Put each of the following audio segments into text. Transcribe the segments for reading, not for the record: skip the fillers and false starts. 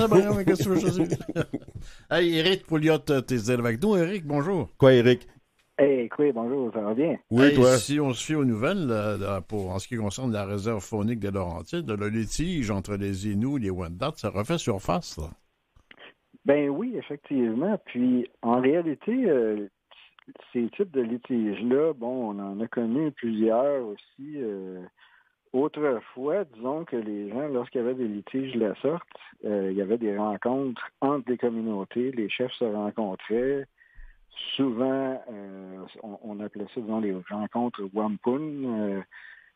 Ben, mais qu'est-ce que tu veux que je dise? Hey, Éric Pouliot, t'es avec nous. Éric, bonjour. Quoi, Eric? Hey, écoute, bonjour, ça va bien? Oui, Hey, toi? si on se fie aux nouvelles, en ce qui concerne la réserve faunique des Laurentides, le litige entre les Inuits et les Wendat, ça refait surface, là. Ben oui, effectivement. Puis, en réalité, ces types de litiges-là, bon, on en a connu plusieurs aussi. Autrefois, disons que les gens, lorsqu'il y avait des litiges de la sorte, il y avait des rencontres entre des communautés, les chefs se rencontraient. Souvent, on appelait ça, disons, les rencontres wampun.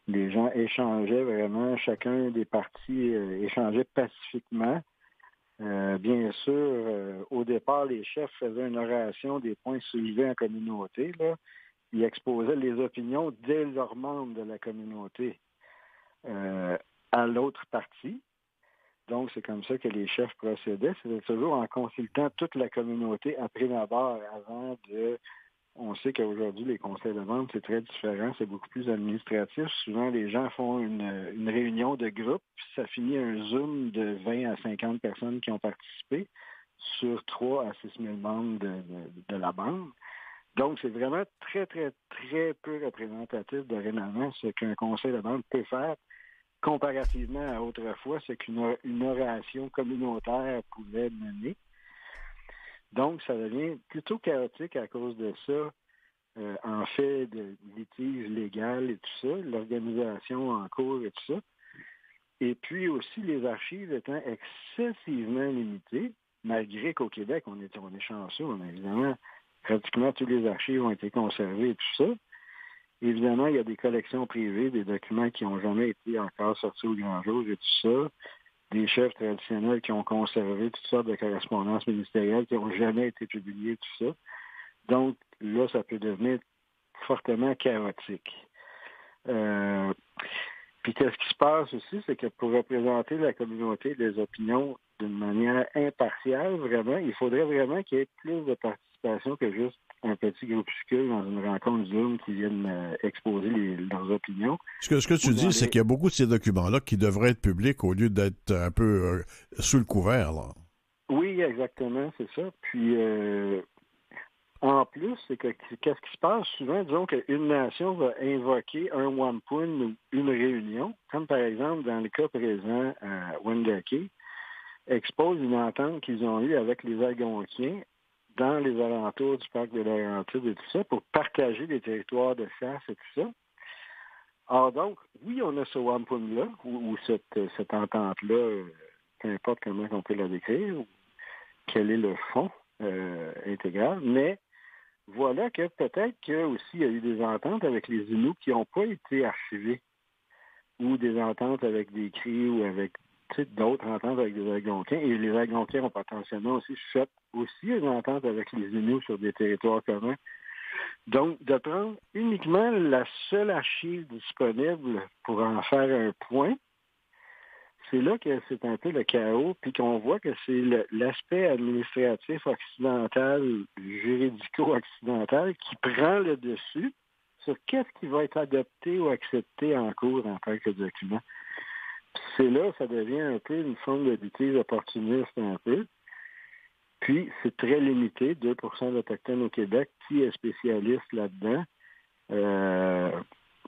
Les gens échangeaient vraiment, chacun des partis échangeait pacifiquement. Bien sûr, au départ, les chefs faisaient une oration des points soulevés en communauté. Là. Ils exposaient les opinions dès leurs membres de la communauté à l'autre partie. Donc, c'est comme ça que les chefs procédaient. C'était toujours en consultant toute la communauté à prime abord avant de... On sait qu'aujourd'hui, les conseils de vente, c'est très différent, c'est beaucoup plus administratif. Souvent, les gens font une réunion de groupe, puis ça finit un Zoom de 20 à 50 personnes qui ont participé sur 3 à 6 000 membres de la bande. Donc, c'est vraiment très, très, très peu représentatif dorénavant ce qu'un conseil de vente peut faire comparativement à autrefois, ce qu'une oration communautaire pouvait mener. Donc, ça devient plutôt chaotique à cause de ça, en fait de litige légal et tout ça, l'organisation en cours et tout ça. Et puis aussi, les archives étant excessivement limitées, malgré qu'au Québec, on est chanceux, on a évidemment, pratiquement tous les archives ont été conservés et tout ça. Évidemment, il y a des collections privées, des documents qui n'ont jamais été encore sortis au grand jour et tout ça. Des chefs traditionnels qui ont conservé toutes sortes de correspondances ministérielles qui n'ont jamais été publiées, tout ça. Donc, là, ça peut devenir fortement chaotique. Puis, qu'est-ce qui se passe aussi, c'est que pour représenter la communauté et les opinions d'une manière impartiale, vraiment, il faudrait vraiment qu'il y ait plus de participation que juste un petit groupuscule dans une rencontre Zoom qui viennent exposer leurs opinions. Ce que tu dis, c'est qu'il y a beaucoup de ces documents-là qui devraient être publics au lieu d'être un peu sous le couvert, là. Oui, exactement, c'est ça. Puis, en plus, c'est que qu'est-ce qui se passe souvent, disons qu'une nation va invoquer un wampun ou une réunion, comme par exemple dans le cas présent à Wendake, expose une entente qu'ils ont eue avec les Algonquiens dans les alentours du parc de Laurentides et tout ça, pour partager les territoires de chasse et tout ça. Alors donc, oui, on a ce wampun-là, ou cette entente-là, peu importe comment on peut la décrire, ou quel est le fond intégral, mais voilà que peut-être qu'aussi il y a eu des ententes avec les Inuits qui n'ont pas été archivées, ou des ententes avec des cris ou avec d'autres ententes avec des Algonquins. Et les Algonquins ont potentiellement aussi fait aussi une entente avec les Inuits sur des territoires communs. Donc, de prendre uniquement la seule archive disponible pour en faire un point, c'est là que c'est un peu le chaos, puis qu'on voit que c'est l'aspect administratif occidental, juridico-occidental, qui prend le dessus sur qu'est-ce qui va être adopté ou accepté en cours en tant que document. Puis c'est là ça devient un peu une forme de litige opportuniste un peu. Puis c'est très limité, 2% d'Autochtones au Québec, qui est spécialiste là-dedans.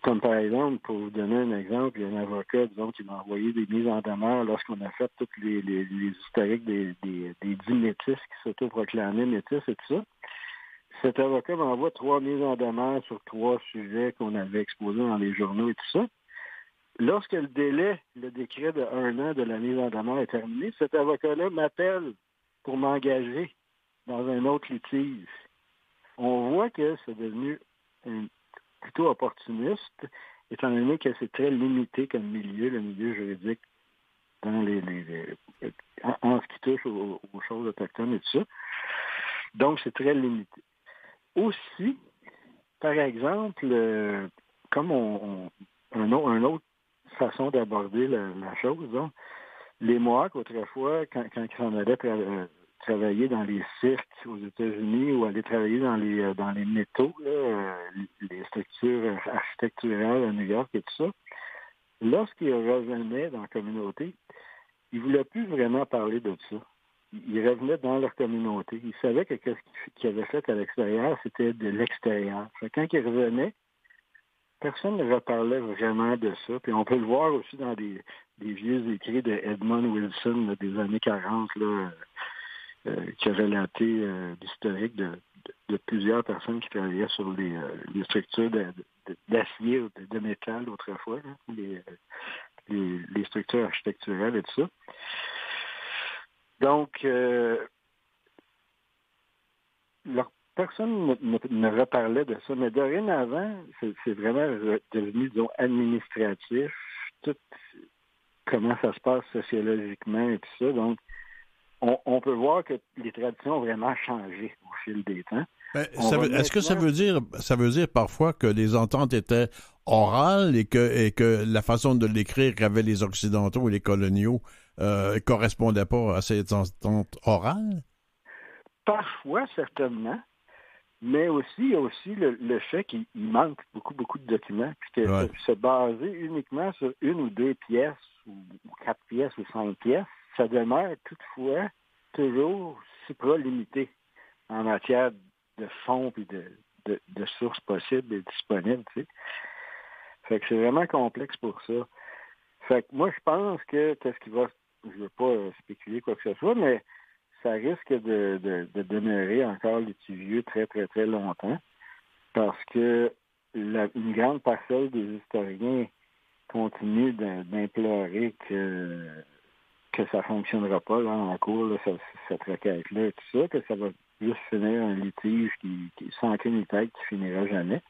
Comme par exemple, pour vous donner un exemple, il y a un avocat, disons, qui m'a envoyé des mises en demeure lorsqu'on a fait tous les historiques des 10 métis qui s'autoproclamaient métis et tout ça. Cet avocat m'envoie 3 mises en demeure sur 3 sujets qu'on avait exposés dans les journaux et tout ça. Lorsque le décret de 1 an de la mise en demeure est terminé, cet avocat-là m'appelle pour m'engager dans un autre litige. On voit que c'est devenu plutôt opportuniste, étant donné que c'est très limité comme milieu, le milieu juridique, dans en ce qui touche aux choses autochtones et tout ça. Donc, c'est très limité. Aussi, par exemple, comme une autre façon d'aborder la chose, donc, les Mohawks, autrefois, quand ils s'en allaient travailler dans les cirques aux États-Unis ou aller travailler dans les métaux, là, les structures architecturales à New York et tout ça, lorsqu'ils revenaient dans la communauté, ils ne voulaient plus vraiment parler de ça. Ils revenaient dans leur communauté. Ils savaient que ce qu'ils avaient fait à l'extérieur, c'était de l'extérieur. Fait que quand ils revenaient, personne ne reparlait vraiment de ça. Puis on peut le voir aussi dans des vieux écrits de Edmund Wilson là, des années 40, là, qui a relaté l'historique de plusieurs personnes qui travaillaient sur les structures d'acier ou de métal autrefois, là, les structures architecturales et tout ça. Donc, personne ne reparlait de ça, mais dorénavant, c'est vraiment devenu, disons, administratif, tout comment ça se passe sociologiquement et tout ça. Donc, on peut voir que les traditions ont vraiment changé au fil des temps. Est-ce que ça veut dire parfois que les ententes étaient orales et que la façon de l'écrire qu'avaient les Occidentaux et les coloniaux correspondait pas à ces ententes orales? Parfois, certainement. Mais aussi, il y a aussi le fait qu'il manque beaucoup de documents, puis que se baser uniquement sur une ou deux pièces, ou 4 pièces ou 5 pièces, ça demeure toutefois toujours supra-limité en matière de fonds et de sources possibles et disponibles, tu sais. Fait que c'est vraiment complexe pour ça. Fait que moi, je pense que je ne veux pas spéculer quoi que ce soit, mais ça risque de demeurer encore litigieux très, très, très longtemps parce que une grande parcelle des historiens continue d'implorer que ça ne fonctionnera pas là, en cours, là, cette requête-là et tout ça, que ça va juste finir un litige qui sans queue ni tête, qui finira jamais.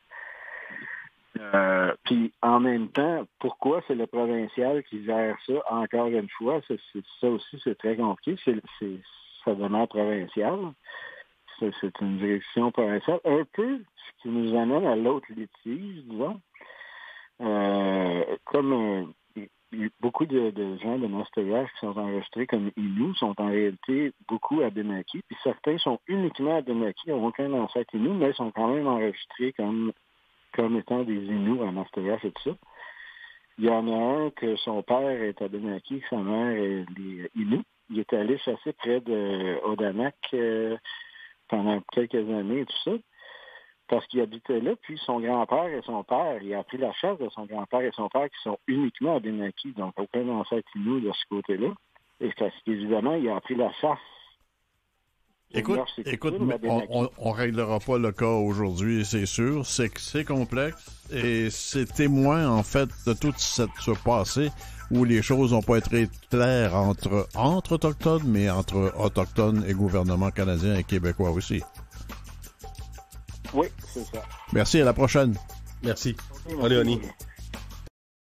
Puis en même temps, pourquoi c'est le provincial qui gère ça encore une fois? Ça aussi, c'est très compliqué. Ça demeure provincial. C'est une direction provinciale. Un peu ce qui nous amène à l'autre litige, disons. Comme beaucoup de gens de Masterage qui sont enregistrés comme Inuits sont en réalité beaucoup Abénaquis, puis certains sont uniquement Abénaquis, n'ont aucun ancêtre Inuit, mais sont quand même enregistrés comme étant des Inuits à Masterage et tout ça. Il y en a un que son père est Abénaki, sa mère est les Inuits. Il est allé chasser près de Odanak pendant quelques années et tout ça, parce qu'il habitait là, puis son grand-père et son père, il a appris la chasse de son grand-père et son père qui sont uniquement Abénaki, donc aucun ancêtre Inuit de ce côté-là. Et parce qu'évidemment, il a appris la chasse. Écoute, on réglera pas le cas aujourd'hui, c'est sûr. C'est complexe et c'est témoin, en fait, de tout ce passé où les choses n'ont pas été claires entre Autochtones, mais entre Autochtones et gouvernement canadien et québécois aussi. Oui, c'est ça. Merci, à la prochaine. Merci. Allez, Oni.